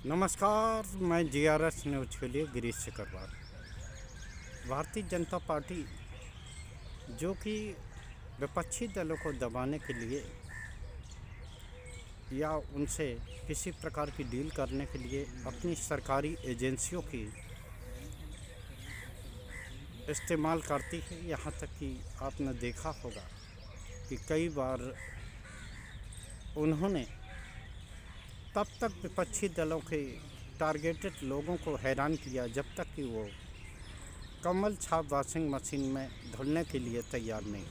नमस्कार, मैं GRS news के लिए गिरीश सिकरवार। भारतीय जनता पार्टी जो कि विपक्षी दलों को दबाने के लिए या उनसे किसी प्रकार की डील करने के लिए अपनी सरकारी एजेंसियों की इस्तेमाल करती है। यहाँ तक कि आपने देखा होगा कि कई बार उन्होंने तब तक विपक्षी दलों के टारगेटेड लोगों को हैरान किया जब तक कि वो कमल छाप वॉशिंग मशीन में धुलने के लिए तैयार नहीं।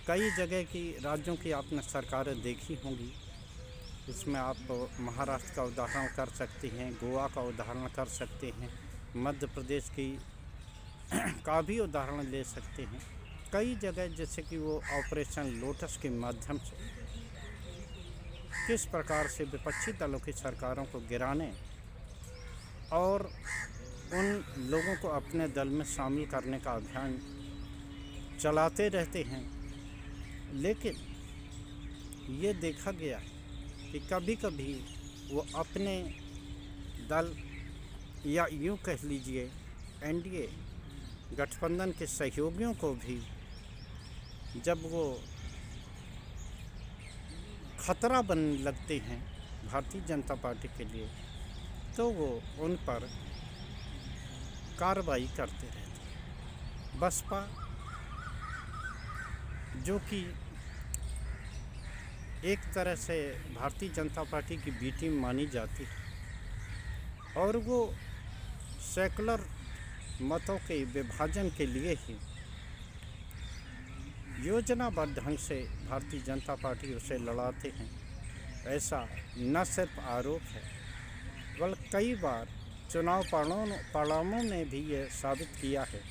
कई जगह की राज्यों की आपने सरकारें देखी होंगी, इसमें आप महाराष्ट्र का उदाहरण कर सकते हैं, गोवा का उदाहरण कर सकते हैं, मध्य प्रदेश की का भी उदाहरण ले सकते हैं। कई जगह जैसे कि वो ऑपरेशन लोटस के माध्यम से किस प्रकार से विपक्षी दलों की सरकारों को गिराने और उन लोगों को अपने दल में शामिल करने का अभियान चलाते रहते हैं। लेकिन ये देखा गया कि कभी कभी वो अपने दल या यूँ कह लीजिए एनडीए गठबंधन के सहयोगियों को भी जब वो खतरा बनने लगते हैं भारतीय जनता पार्टी के लिए, तो वो उन पर कार्रवाई करते रहते हैं। बसपा जो कि एक तरह से भारतीय जनता पार्टी की बी टीम मानी जाती है और वो सेकुलर मतों के विभाजन के लिए ही योजनाबद्ध ढंग से भारतीय जनता पार्टी उसे लड़ाते हैं। ऐसा न सिर्फ आरोप है बल्कि कई बार चुनाव परिणामों ने भी ये साबित किया है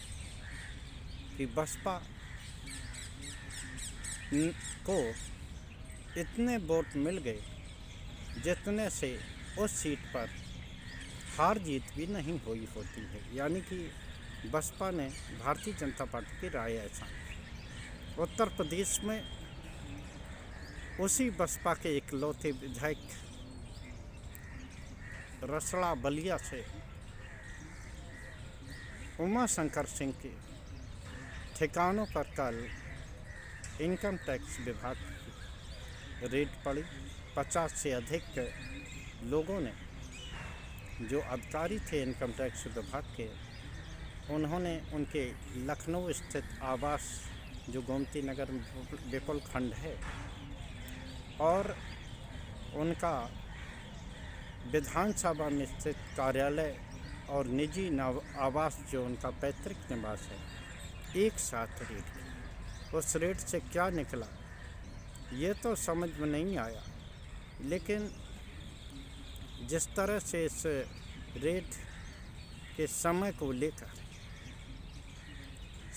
कि बसपा को इतने वोट मिल गए जितने से उस सीट पर हार जीत भी नहीं हुई होती है। यानी कि बसपा ने भारतीय जनता पार्टी की राय ऐसा। उत्तर प्रदेश में उसी बसपा के इकलौते विधायक रसड़ा बलिया से उमा शंकर सिंह के ठिकानों पर कल इनकम टैक्स विभाग की रेड पड़ी। 50 से अधिक लोगों ने, जो अधिकारी थे इनकम टैक्स विभाग के, उन्होंने उनके लखनऊ स्थित आवास जो गोमती नगर विपुल खंड है और उनका विधानसभा में स्थित कार्यालय और निजी आवास जो उनका पैतृक निवास है, एक साथ रेड की। उस रेड से क्या निकला ये तो समझ में नहीं आया, लेकिन जिस तरह से इस रेड के समय को लेकर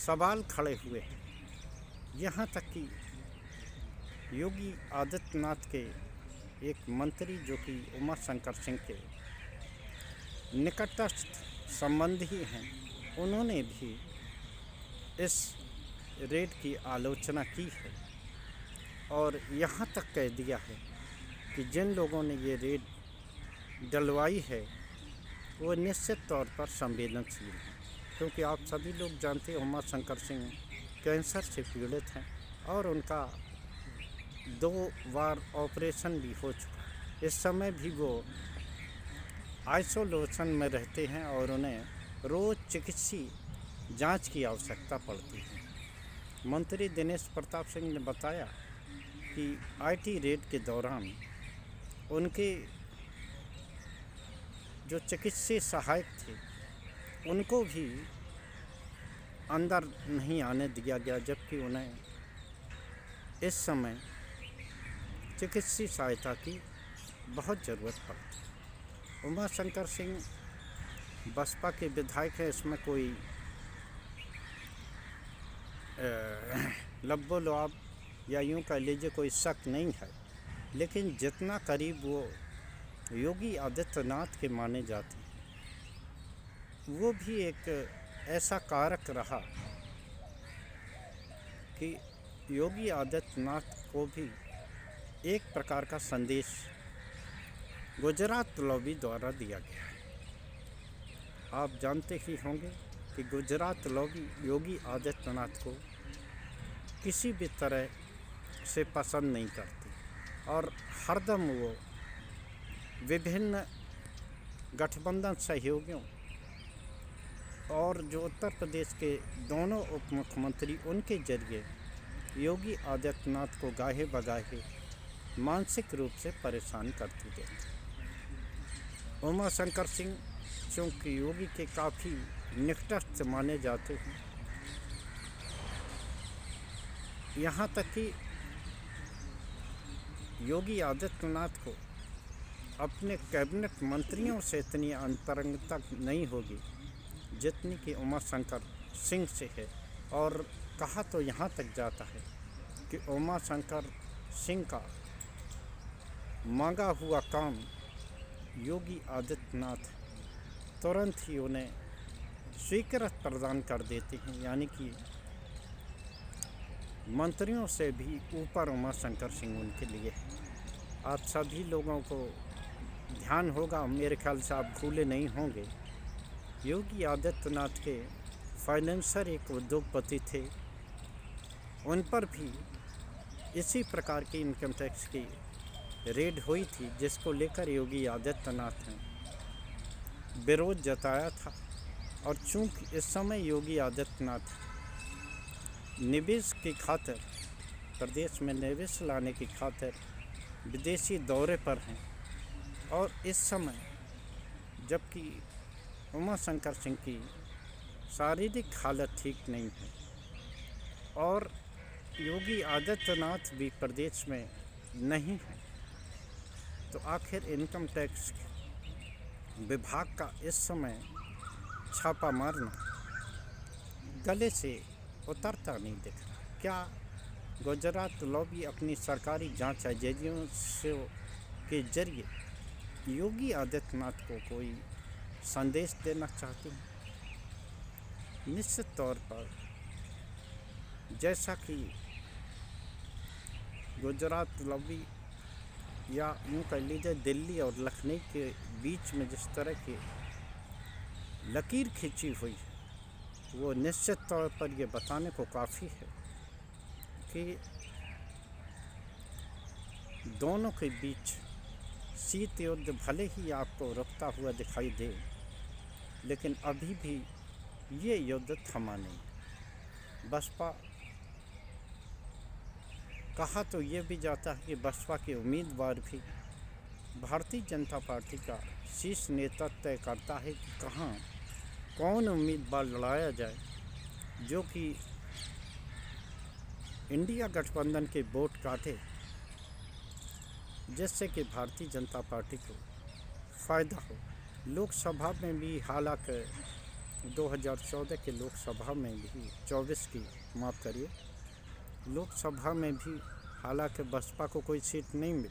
सवाल खड़े हुए हैं, यहाँ तक कि योगी आदित्यनाथ के एक मंत्री जो कि उमा शंकर सिंह के निकटस्थ संबंधी हैं, उन्होंने भी इस रेड की आलोचना की है और यहाँ तक कह दिया है कि जिन लोगों ने ये रेड डलवाई है वो निश्चित तौर पर संवेदनशील हैं, क्योंकि आप सभी लोग जानते हैं उमा शंकर सिंह कैंसर से पीड़ित हैं और उनका 2 बार ऑपरेशन भी हो चुका है। इस समय भी वो आइसोलेशन में रहते हैं और उन्हें रोज़ चिकित्सीय जांच की आवश्यकता पड़ती है। मंत्री दिनेश प्रताप सिंह ने बताया कि आईटी रेड के दौरान उनके जो चिकित्सीय सहायक थे उनको भी अंदर नहीं आने दिया गया, जबकि उन्हें इस समय चिकित्सीय सहायता की बहुत ज़रूरत पड़ती। उमा शंकर सिंह बसपा के विधायक हैं, इसमें कोई लब्बो लुआब या यूँ कह लीजिए कोई शक नहीं है, लेकिन जितना करीब वो योगी आदित्यनाथ के माने जाते हैं, वो भी एक ऐसा कारक रहा कि योगी आदित्यनाथ को भी एक प्रकार का संदेश गुजरात लॉबी द्वारा दिया गया है। आप जानते ही होंगे कि गुजरात लॉबी योगी आदित्यनाथ को किसी भी तरह से पसंद नहीं करती और हरदम वो विभिन्न गठबंधन सहयोगियों और जो उत्तर प्रदेश के दोनों उप मुख्यमंत्री उनके जरिए योगी आदित्यनाथ को गाहे बगाहे मानसिक रूप से परेशान करती रहती। उमा शंकर सिंह चूँकि योगी के काफ़ी निकटस्थ माने जाते हैं, यहाँ तक कि योगी आदित्यनाथ को अपने कैबिनेट मंत्रियों से इतनी अंतरंगता नहीं होगी जितनी कि उमा शंकर सिंह से है। और कहा तो यहाँ तक जाता है कि उमा शंकर सिंह का मांगा हुआ काम योगी आदित्यनाथ तुरंत ही उन्हें स्वीकृत प्रदान कर देते हैं, यानी कि मंत्रियों से भी ऊपर उमा शंकर सिंह उनके लिए है। आप सभी लोगों को ध्यान होगा, मेरे ख्याल से आप भूले नहीं होंगे, योगी आदित्यनाथ के फाइनेंसर एक उद्योगपति थे, उन पर भी इसी प्रकार की इनकम टैक्स की रेड हुई थी, जिसको लेकर योगी आदित्यनाथ ने विरोध जताया था। और चूंकि इस समय योगी आदित्यनाथ निवेश की खातिर, प्रदेश में निवेश लाने की खातिर विदेशी दौरे पर हैं और इस समय जबकि उमा शंकर सिंह की शारीरिक हालत ठीक नहीं है और योगी आदित्यनाथ भी प्रदेश में नहीं है, तो आखिर इनकम टैक्स विभाग का इस समय छापा मारना गले से उतरता नहीं दिख रहा। क्या गुजरात लॉबी अपनी सरकारी जांच एजेंसियों के जरिए योगी आदित्यनाथ को कोई संदेश देना चाहती है? निश्चित तौर पर जैसा कि गुजरात लॉबी या यूँ कह लीजिए दिल्ली और लखनऊ के बीच में जिस तरह की लकीर खींची हुई है, वो निश्चित तौर पर ये बताने को काफ़ी है कि दोनों के बीच शीत युद्ध भले ही आपको रुकता हुआ दिखाई दे, लेकिन अभी भी ये युद्ध थमा नहीं। बसपा कहा तो ये भी जाता है कि बसपा के उम्मीदवार भी भारतीय जनता पार्टी का शीर्ष नेतृत्व तय करता है कि कहाँ कौन उम्मीदवार लड़ाया जाए जो कि इंडिया गठबंधन के वोट काटे, जिससे कि भारतीय जनता पार्टी को फ़ायदा हो। लोकसभा में भी हालांकि 2014 के लोकसभा में भी 24 की माफ़ करिए, लोकसभा में भी हालांकि बसपा को कोई सीट नहीं मिली,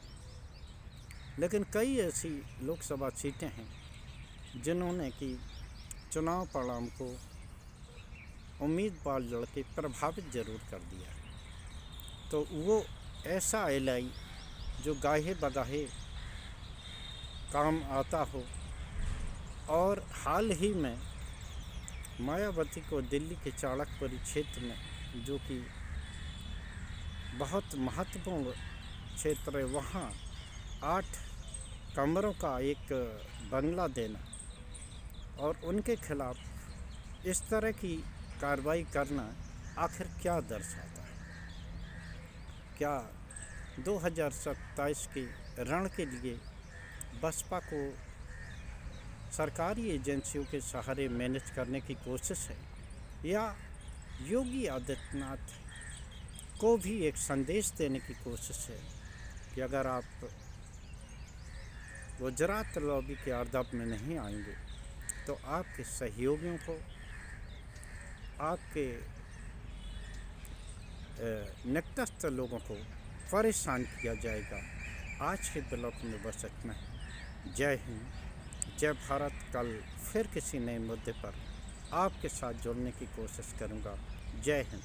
लेकिन कई ऐसी लोकसभा सीटें हैं जिन्होंने कि चुनाव परिणाम को उम्मीदवार लड़के प्रभावित जरूर कर दिया है। तो वो ऐसा एलआई जो गाहे बगाहे काम आता हो, और हाल ही में मायावती को दिल्ली के चाणक्यपुरी क्षेत्र में, जो कि बहुत महत्वपूर्ण क्षेत्र है, वहाँ 8 कमरों का एक बंगला देना और उनके खिलाफ इस तरह की कार्रवाई करना आखिर क्या दर्शाता है? क्या 2027 के रण के लिए बसपा को सरकारी एजेंसियों के सहारे मैनेज करने की कोशिश है, या योगी आदित्यनाथ को भी एक संदेश देने की कोशिश है कि अगर आप गुजरात लॉबी के अर्दब में नहीं आएंगे तो आपके सहयोगियों को, आपके निकटस्थ लोगों को परेशान किया जाएगा। आज के ब्लॉग में बस इतना है। जय हिंद, जय भारत। कल फिर किसी नए मुद्दे पर आपके साथ जुड़ने की कोशिश करूँगा। जय हिंद।